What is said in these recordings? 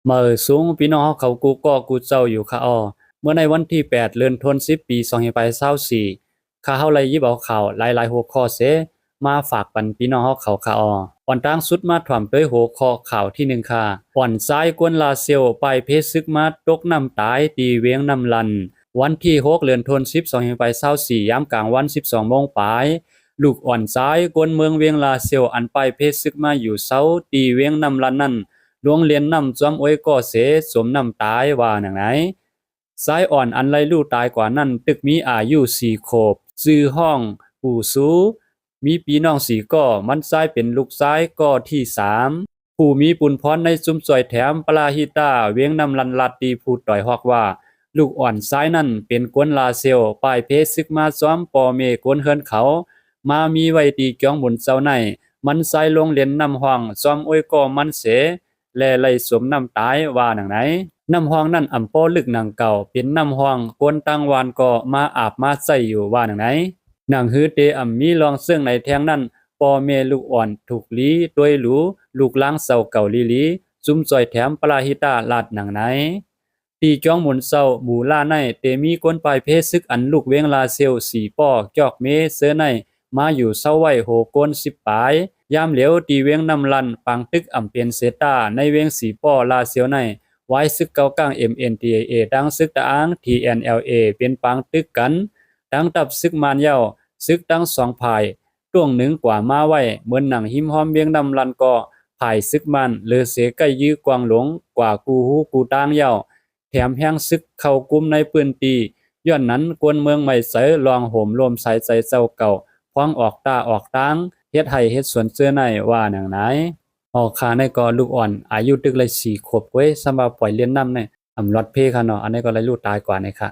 เมื่อสูงพี่น้องเขากูก็กูเจ้าอยู่ค่ะอ้อเมื่อในวันที่8เดือนธันวาคมปี2524ข้าเฮาเลยหยิบเอาข่าวหลายๆหัวข้อเสมาฝากปันพี่น้องเขาค่ะอ้ออ่อนตั้งสุดมาถ่วมด้วยหัวข้อข่าวที่1ค่ะอ่อนซ้ายกวนลาเซียวไปเพชรซึกมาตกน้ำตายตีเวียงน้ำลันวันที่6เดือนธันวาคม2524ยามกลางวัน12โมงปลายลูกอ่อนซ้ายกวนเมืองเวียงลาเซียวอันไปเพชรซึกมาอยู่เซาตีเวียงน้ำลันนั่นหลวงเรียนนำจอมอวยก็เสสมนำตายว่าหนังไหนสายอ่อนอันไรลู่ตายกว่านั้นตึกมีอายุ4ขวบชื่อห้องปู่สูมีพี่น้อง4ก่อมันซ้ายเป็นลูกซ้ายก่อที่3ผู้มีปุญพรในซุ้มสวยแถมปลาฮิตาเวียงนำลันลัดดีพูดต่อยฮอกว่าลูกอ่อนซ้ายนั่นเป็นกวนลาเซลป้ายเพซึกมาซ้อมปอเมกวนเฮินเขามามีไว้ตีเกียงบนเจ้าในมันซ้ายลงเรียนนำห้องซ้อมอวยก่อมันเสแลไลสมน้ำตายว่าหนังไหนน้ำห้องนั่นอำป้อลึกหนังเก่าเป็นน้ำห้องกวนตังวานก็มาอาบมาใส่อยู่ว่าหนังไหนหนังฮือเตอำมีลองซึ่งในแทงนั้นปอเมลูกอ่อนถูกลีด้วยหรูลูกล้างเศร้าเก่าลีซุ่มซอยแถมปลาหิตาลาดหนังไหนตีจ้องหมุนเศร้าหมู่ล่าในเตมีก้นปลายเพศซึกอันลูกเวงลาเซลสีป้อจอกเมเสื้อในมาอยู่เศร้าไว้โหก้น10ปลายยามเหลียวตีเวียงนำลันปังตึกอ่ำเปียนเซตาในเวียงสีป้อลาเซียวในไว้ซึกเก่ากลาง MNTAA ดังซึกตะอ้าง TNLA เป็นปังตึกกันดังตับซึกมานเย้าซึกตั้ง2ภายต้วงหนึ่งกว่ามาไว้เหมือนหนังหิมหอมเวียงนำลันก็ภายซึกมันเลอเสใกล้ยื้อกวางหลงกว่ากูฮู้กูตางเย้าแถมแห้งซึกเข้ากุมในปืนตีย้อนนั้นกวนเมืองใหม่เสยลองโหมลมใสใจเจ้าเก่าพ้องออกตาออกตางเฮ็ดให้เฮ็ดสวนเสื้อในว่าหนังไหนออกคาในก็ลูกอ่อนอายุตึกเลย4ขวบเว้ยสำหรับปล่อยเรียนนำเนี่ยอำลอดเพค่ะเนาะอันนี้ก็เลยลูกตายกว่านี่ค่ะ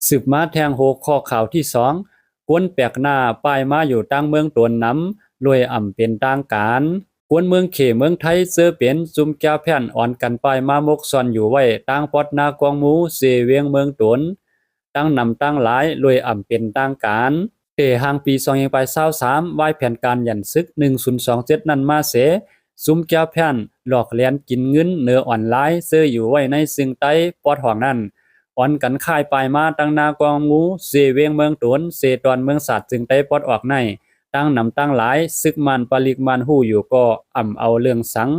สืบมาแทงโหข้อข่าวที่2กวนแปลกหน้าป้ายมาอยู่ตั้งเมืองตวนน้ำรวยอ่ำเป็นทางการกวนเมืองเขเมืองไทยเสื้อเป็นจุมแก้วแผ่นอ่อนกันป้ายมามกซ่อนอยู่ไว้ตั้งปอดนากวางหมูเสเวียงเมืองตวนตั้งนำตั้งหลายรวยอ่ำเป็นทางการห่างปี2023วายแผนการยันซึก1027นั้นมาเสซุมแก้วแผ่นหลอกเลียนกินเงินเหนือออนไลน์เสื้ออยู่ไว้ในซึ่งใต้ปอดห้องนั้นอ่อนกันค่ายปลายมาตั้งนากวางงูเสเวียงเมืองตวนเสตอนเมืองศาสตร์จึงใต้ปอดออกในตั้งนำตั้งหลายซึกมันปลิกมันหู้อยู่ก็อ่ำเอาเรื่องสัง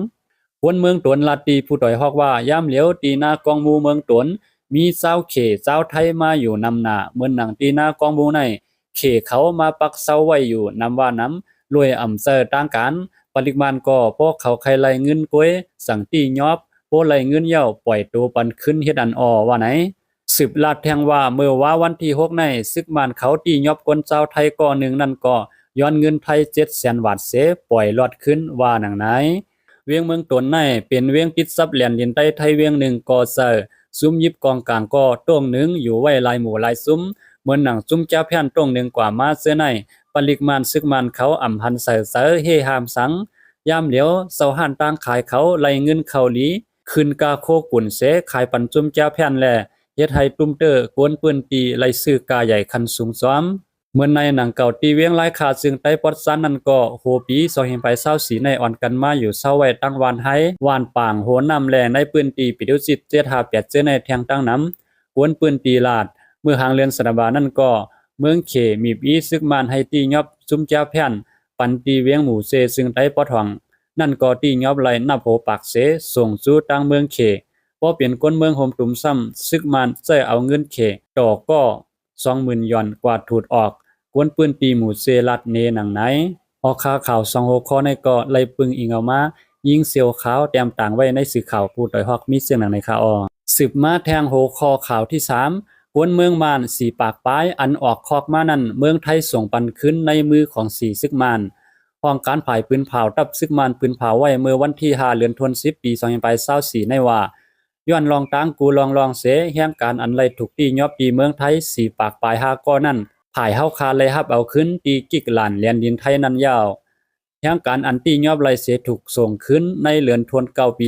คนเมืองตวนลาตีผู้ต่อยฮอกว่ายามเหลียวตีนากองมูเมืองตวนมีเจ้าเขเจ้าไทยมาอยู่นำหน้าเหมือนหนังตีนากองมูในเขเขามาปักเซาไว้อยู่นำว่าน้ำรวยอ่ำเซอต่างกันปริมาณก็พวกเขาใครไล่เงินก้วยสั่งตียอบโพไล่เงินเย้าปล่อยตัวปันขึ้นเฮ็ดอันออว่าไหนสืบลาดแทงว่าเมื่อว่าวันที่6ในซึกมานเขาตียอบคนเจ้าไทยก่อหนึ่งนั่นก็ย้อนเงินไทย700,000 บาทเสปล่อยลอดขึ้นว่าหนังไหนเวียงเมืองตนในเป็นเวียงติดซับแหลนดินใต้ไทยเวียงหนึ่งก่อเซอซุ่มยิบกองกลางก็ต้งหนึ่งอยู่ไว้ลายหมู่ลายซุ้มเหมือนหนังซุ่มเจ้าแผ่นต้งหนึ่งกว่ามาเสื้อในปริกมานซึกมันเขาอ่ำหันเสอเฮหามสังยามเหลียวเสาหันต่างขายเขาไล่เงินเขาหลีขึ้นกาโคกุ่นเสขายปันจุ่มเจ้าแผ่นแลเฮ็ดให้ตุ้มเตอร์กวนปืนตีไล่ซื้อกาใหญ่คันสูงซ้อมเหมือนในหนังเก่าตีเวียงหลายขาดซึ่งใต้ปอดซันนั่นก็โหปี2024ในอ่อนกันมาอยู่เศร้าไว้ตั้งวานไห้วานป่างโหนำแลในปืนตีปิดุจิต758เจอในแทงตั้งน้ำกวนปืนตีลาดเมื่อหางเรือนสนบานั่นก็เมืองเขมีปีซึกมานให้ตียอบซุมเจ้าแผ่นปันตีเวียงหมู่เซซึ่งใต้ปอดหองนั่นก็ตียอบไหลนับโหปากเสส่งสู่ตั้งเมืองเขพอเปลี่ยนก้นเมืองโฮมตุ่มซ้ำซึกมานใช้เอาเงินเขต่อก็20,000 ยอนกว่าถูดออกกวนปืนตีหมู่เซลัดเนหนังไหนออกข่าวข่าว2 6ข้อในก็ไล่ปึงอิงเอามายิงเสียวขาวแต้มต่างไว้ในสื่อข่าวผู้ต่อยฮอกมีเสียงหนังในข่าวสืบมาแทงโหคอข่าวที่3กวนเมืองมานสีปากป้ายอันออกคอกมานั่นเมืองไทยส่งปันขึ้นในมือของสีซึกมานห้องการผ่ายปืนเผาตับซึกมานปืนเผาไว้เมื่อวันที่5เดือนธันวาคมปี2024ในว่าย้อนลองตั้งกูลองเสแห่งการอันไรถูกตียอบปีเมืองไทยสีปากปลาย5ก้อนั่นภายเฮาคาเลยรับเอาขึ้นตีกิกหลานเลียนดินไทยนั้นยาวแห่งการอันตียอบไรเสถูกส่งขึ้นในเดือนธันวาคมปี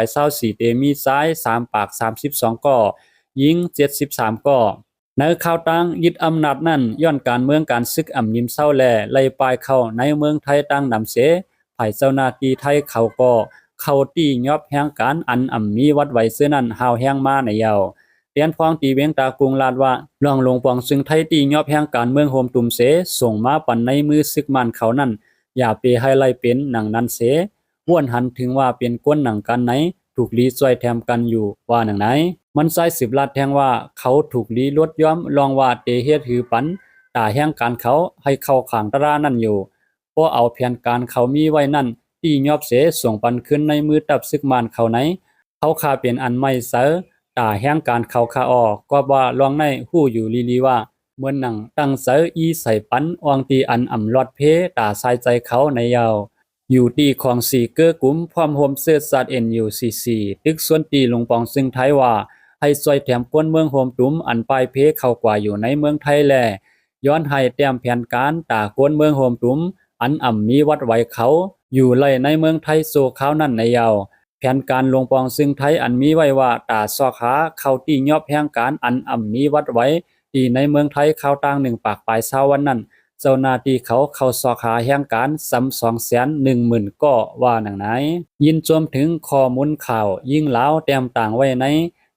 2024เตมีซ้าย3ปาก32ก้อยิง73ก้อในข่าวตั้งยึดอำนาจนั้นย้อนการเมืองการซึกอ่ำยิมเศร้าแลไล่ปลายเข้าในเมืองไทยตั้งนำเสภายเจ้าหน้าที่ไทยเขาก็ เขาตียอบแห่งการอันมีวัดไว้เสื้อนั้นหาวแห่งมาในยาวเตียนฟองตีเวียงตากรุงลาดว่าลองลงปองซึ่งไทยตียอบแห่งการเมืองโฮมตุมเสส่งมาปันในมือซึกมันเขานั้นอย่าไปให้ไล่เป็นหนังนั้นเสว่วนหันถึงว่าเป็นก้นหนังกันไหนถูกลีซอยแถมกันอยู่ว่าหนังไหนมันใส่สืบลาดแทงว่าเขาถูกลีลดย้อมลองว่าเตเฮ็ดหือปันตาแห่งการเขาให้เข้าข้างตรานั่นอยู่เพราะเอาแผนการเขามีไว้นั่นที่ยอบเสส่งปันขึ้นในมือตับซึกมันเขาไหนเขาคาเป็นอันไม่เสอตาแห่งการเขาคาออกก็ว่าลองในหู้อยู่ลีว่าเหมือนหนังตั้งเสออีใส่ปันอองตีอันลอดเพตาสายใจเขาในยาวอยู่ตีของสีเกื้อกุ้มพร้อมโฮมเสื้อสัตว์ NUCC ตึกส่วนตีลงปองซึ่งไทยว่าให้ซอยแถมก้นเมืองโฮมตุ้มอันปลายเพเข้ากว่าอยู่ในเมืองไทยแลย้อนให้แต้มแผนการตาก้นเมืองโฮมตุ้มอันมีวัดไว้เขาอยู่ไล่ในเมืองไทยโซเขานั่นในยาวแผนการลงปองซึ่งไทยอันมีไว้ว่าตาซอกหาเข้าตียอบแห่งการอันมีวัดไว้ที่ในเมืองไทยเข้าต่าง1ปากปลายเช้าวันนั้นเจ้าหน้าที่เขาเข้าสอกหาแห่งการซ้ำ210,000ก็ว่าหนังไหนยินจมถึงข้อมูลข่าวยิ่งลาวแต้มต่างไว้ใน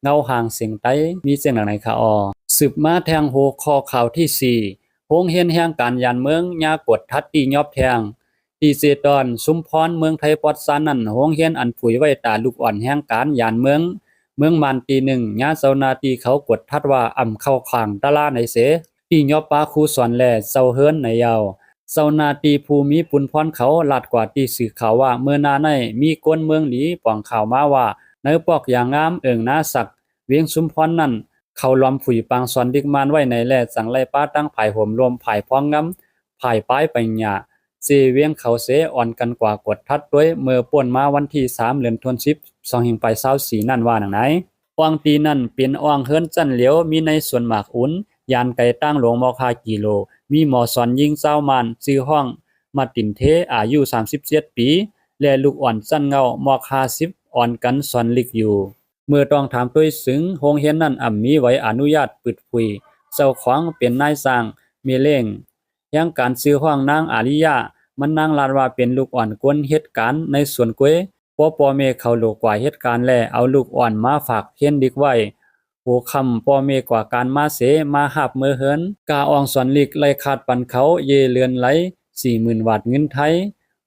เงาห่างเสียงไตมีเสียงหนังไหนคะออสืบมาแทงโหข้อข่าวที่4โรงเรียนแห่งการยานเมืองยากดทัดตียอบแทงตีเซตอนชุมพรเมืองไทยปอดซานนั้นโรงเรียนอันปุ๋ยไว้ตาลูกอ่อนแห่งการยานเมืองมันตี1ญาเจ้าหน้าที่เขากดทัดว่าเข้าข้างตะลาในเสตียอบปาครูสอนแลเซาเฮินในยาวเจ้าหน้าที่ภูมิปุนพรเขาลาดกว่าที่สื่อข่าวว่าเมื่อนาในมีก้นเมืองหลีป่องข่าวมาว่าในปอกอย่างงามนาศักเวียงชุมพรนั้นเขาล้อมผุยปางสอนดิกมานไว้ในแลสังไลป้าตั้งภายห่มรวมภายพ้องงำภายป้ายปัญญาเสเวียงเขาเสอ่อนกันกว่ากดทัดด้วยเมื่อป่วนมาวันที่3เดือนธันวาคม2524นั่นว่าหนังไหนอ่องตีนั้นเป็นอ่องเฮิรนจันเหลียวมีในส่วนหมากอุ่นยานไก่ตั้งหลวงมอคากิโลมีหมอสอนยิงเศร้ามันชื่อห้องมาตินเทอายุ37ปีและลูกอ่อนสั้นเงามอคา10อ่อนกันสอนลิกอยู่เมื่อต้องถามด้วยซึ่งโรงเรียนนั้นมีไว้อนุญาตปิดคุยเจ้าของเป็นนายสร้างเมเลงยังการซื้อห้องนางอาริยามันนางลาดว่าเป็นลูกอ่อนกวนเหตุการณ์ในสวนกล้วยพ่อแม่เขาโลกว่าเหตุการณ์และเอาลูกอ่อนมาฝากเฮียนดิกไว้โหคำพ่อแม่กว่าการมาเสมาหับเมื่อเฮินกาอองสอนลิกไล่ขาดปันเขาเยเลือนไหล 40,000 บาทเงินไทย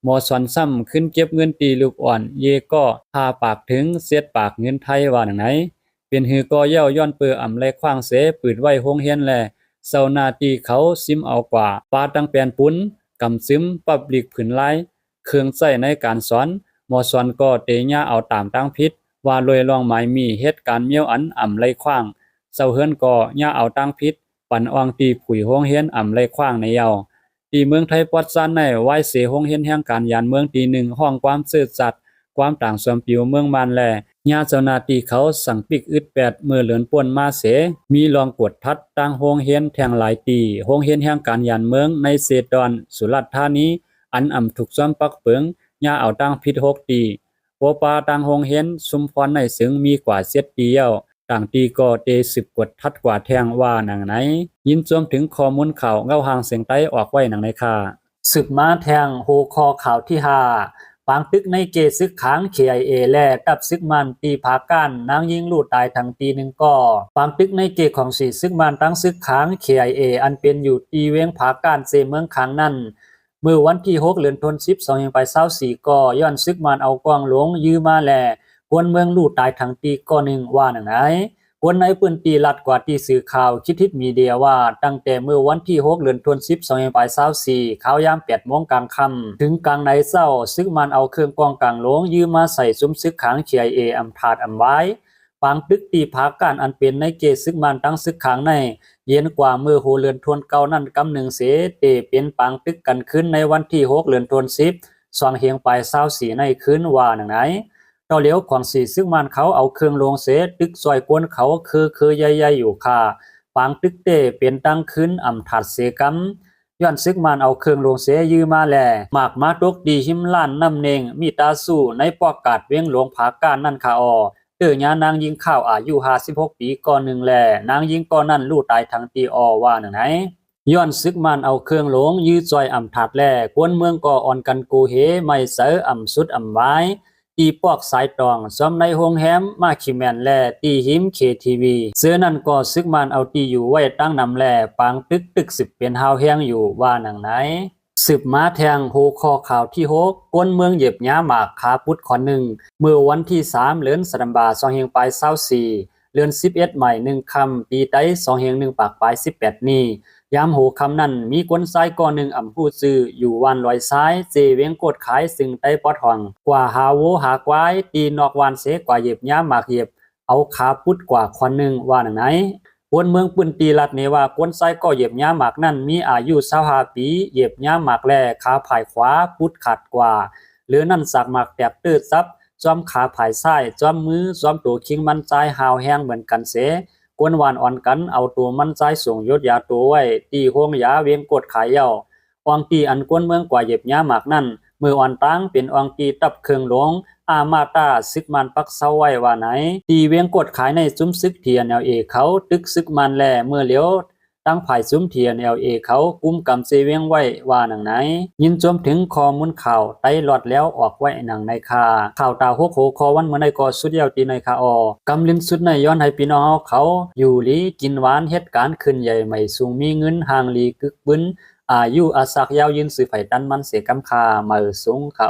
หมอสอนซ้ำขึ้นเก็บเงินตีลูกอ่อนเยก็พาปากถึงเสียดปากเงินไทยว่าหนังไหนเป็นหือก็เย้าย้อนเปือไล่ขว้างเสปืดไว้โรงเรียนแลเจ้าหน้าที่เขาซิมเอากว่าปาตั้งแปลนปุ้นกำซึมปับลิกผืนลายเครื่องใช้ในการสอนหมอสอนก็เตญาเอาตามตั้งพิษว่าลอยลองหมายมีเหตุการณ์เมียวอันไล่ขว้างเจ้าเฮือนก็ญาเอาตั้งพิษปันอองตีผุยโรงเรียนไล่ขว้างในเยาที่เมืองไทยปอดซานในไว้เสโรงเรียนแห่งการยานเมืองตี1ห้องความซื่อสัตย์ความต่างสมปิวเมืองบ้านแลญาเจ้าหน้าที่เขาสั่งปิกอึด8เมื่อเหลือนป่วนมาเสมีรองกวดทัดตั้งโรงเรียนแทงหลายตีโรงเรียนแห่งการยานเมืองในเซดอนสุราษฎร์ธานีถูกซ้อมปักเปิงญาเอาตั้งพิษ6ตีโปปาตั้งโรงเรียนชุมพรในซึ่งมีกว่า7ปีแล้วต่างตีก็เตสืบกดทัดกว่าแทงว่าหนังไหนยินจวมถึงข้อมูลข่าวเงาห่างเสียงใต้ออกไว้หนังในค่ะสืบมาแทงโหคอข่าวที่5ปางตึกในเกซึกขัง KIA และตับซึกมันตีผาก้านนางยิงลูดตายทั้งตี1ก็ปางตึกในเกของสีซึกมันตั้งซึกขัง KIA อันเป็นอยู่ตีเวียงผาก้านเซเมืองขังนั้นเมื่อวันที่6เดือนธันวาคม2524ก็ย้อนซึกมันเอากวางหลวงยื้อมาแลกวนเมืองลูดตายทั้งตีก็หนึ่งว่าหนังไหนกวนในปืนตีลัดกว่าที่สื่อข่าวคิดทิศมีเดียว่าตั้งแต่เมื่อวันที่6เดือนธันวาคม2524ข่าวยาม 8 โมงกลางค่ำถึงกลางในเช้าซึกมันเอาเครื่องกองกลางหลวงยื้อมาใส่ซุ้มซึกขัง KIA ถาดไว้ปางตึกตีผาก้านอันเป็นในเกซึกมันตั้งซึกขังในเย็นกว่าเมื่อโหเรือนทวนเก่านั้นกำหนึ่งเสเตเป็นปางตึกกันขึ้นในวันที่6เดือนธันวาคมสองเฮียงไป24ในคืนว่าหนังไหนต่อเหลียวของสีซึ่งมันเขาเอาเครื่องลงเสตึกซอยกวนเขาคือใหญ่ๆอยู่ค่ะปางตึกเตเป็นตั้งขึ้นถาดเสกำย้อนซึกมันเอาเครื่องลงเสยื้อมาแลหมากมาตกดีหิมล้านน้ำเนงมีตาสู้ในปอกกาดเวียงหลวงผาก้านนั่นค่ะเตื้อยานางยิงข้าวอายุ56ปีก่อนหนึ่งแลนางยิงก่อนนั้นลูกตายทั้งตีว่าหนึ่งไหนย้อนซึกมันเอาเครื่องหลวงยื้อจอยถาดแลกวนเมืองก็อ่อนกันกูเหไม่เสอสุดไว้ ตีปอกสายตองซ้อมในโรงแรมมาคิแมนแลตีหิม KTV เสื้อนั้นก็ซึกมันเอาตีอยู่ไว้ตั้งนำแลปางตึกสิบเป็นหาวแห้งอยู่ว่าหนังไหนสืบมาแทงโหคอข่าวที่6ก้นเมืองเหยียบหญ้าหมากขาพุดขอหนึ่งเมื่อวันที่3เดือนสะบา2เฮงปลาย24เดือน11ใหม่1ค่ำปีไต้2เฮง1ปากปลาย18นี้ยามโหคำนั้นมีคนซ้ายก่อหนึ่งอำผู้ซื้ออยู่วันลอยซ้ายเจเวียงกดขายซึ่งใต้ปอทองกว่าหาโวหากวายตีนอกวานเสกว่าเหยียบหญ้าหมากเหยียบเอาขาพุดกว่าคนหนึ่งว่าหนังไหนคนเมืองปืนตีลัดนี้ว่าคนซ้ายก็เหยียบหญ้าหมากนั้นมีอายุ25ปีเหยียบหญ้าหมากแลขาผายขวาพุดขาดกว่าหรือนั่นสักหมากแตกตื้อซับจอมขาผายซ้ายจอมมือจอมตัวคิงมันใจหาวแห้งเหมือนกันเสกวนวานอ่อนกันเอาตัวมันใจส่งยศยาตัวไว้ตีห้องยาเวียงกดขายเย้าอองตีอันกวนเมืองกว่าเหยียบหญ้าหมากนั้นมืออ่อนตั้งเป็นอองตีตับเครื่องหลวงอามาตาซึกมันปักเซาไว้ว่าไหนตีเวียงกดขายในซุ้มซึกเทียน LA เขาตึกซึกมันแลเมื่อเหลียวตั้งภายซุ้มเทียน LA เขากุมกำเซเวียงไว้ว่าหนังไหนยินจมถึงข้อมูลข่าวไต้หลอดแล้วออกไว้หนังในคาข่าวตา6โหคอวันเมื่อในกอสุดยาวตีในคากำลินสุดในย้อนให้พี่น้องเขาอยู่ลีกินหวานเหตุการณ์ขึ้นใหญ่ใหม่สูงมีเงินห่างลีกึกบึ้นอายุอาศักยาวยืนสื่อไฟดันมันเสกำคามาสูงคา